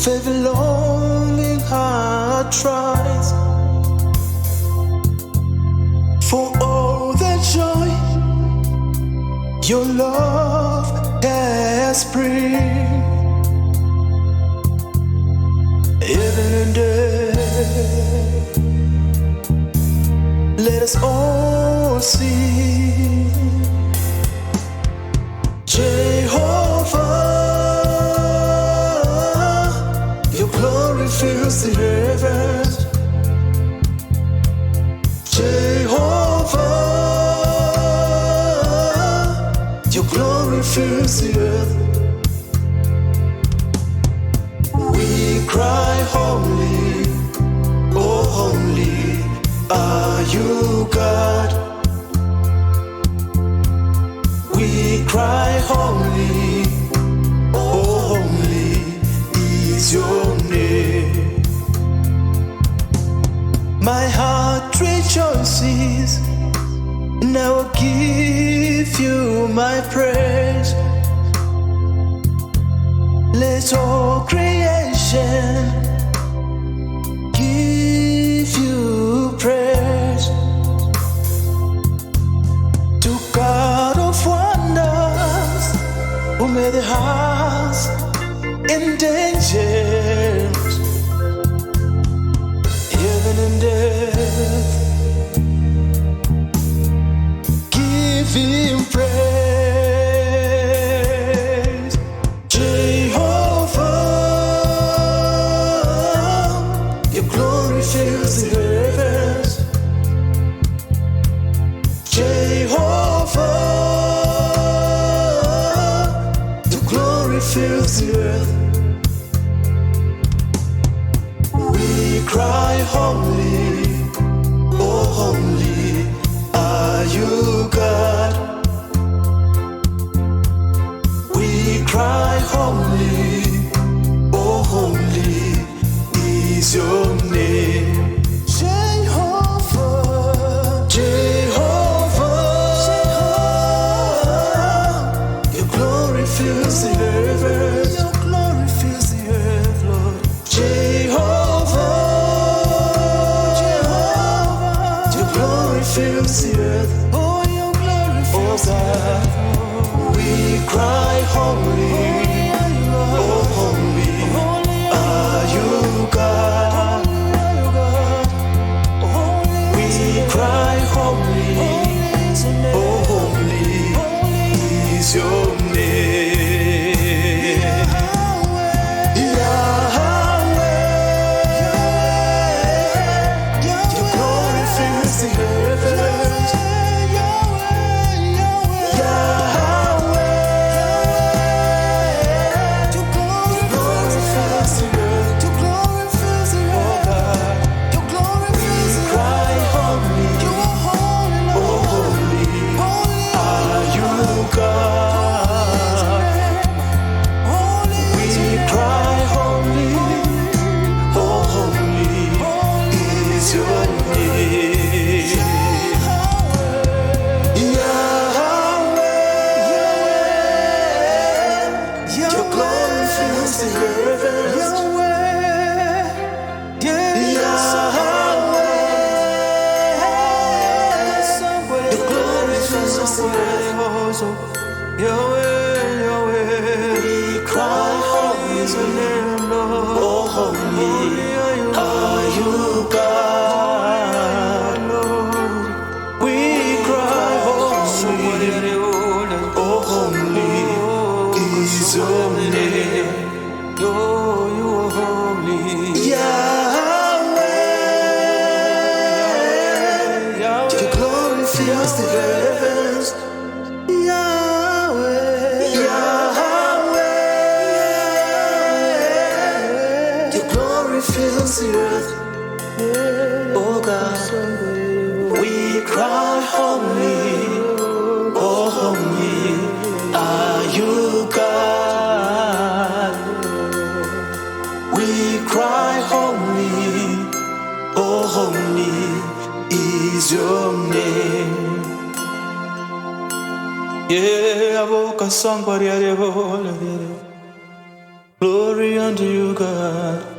every longing heart tries, for all the joy your love has bring. Heaven and earth, let us all sing. Jehovah, your glory fills the heavens. Jehovah, your glory fills the earth. We cry holy, oh holy are you, God. We cry holy, oh holy is your name. My heart rejoices, and I will give you my praise. Let all creation give you praise. To God of wonders, who made the hearts in dangers, heaven and earth, give him praise. Jehovah, your glory fills the heavens. Jehovah, your glory fills the earth. We cry holy, oh holy are you, God. We cry holy, oh holy is your name. Jehovah, Jehovah, your glory fills the heavens. Your glory fills the earth, Lord. Jehovah, Jehovah, your glory fills the earth. Oh, your glory fills the earth. We cry holy, oh holy are you, God. We cry holy, oh holy is your name. Yahweh, your glory fills the heavens. Yahweh, Yahweh, we cry holy is your name, Lord. Oh holy are you, God. We cry holy, oh holy is your name. Oh, you are holy, Yahweh. Your glory fills the heavens. Fills the earth, oh God. We cry holy, oh holy are you, God. We cry holy, oh holy is your name. Yeah, I woke a song for the Glory unto you, God.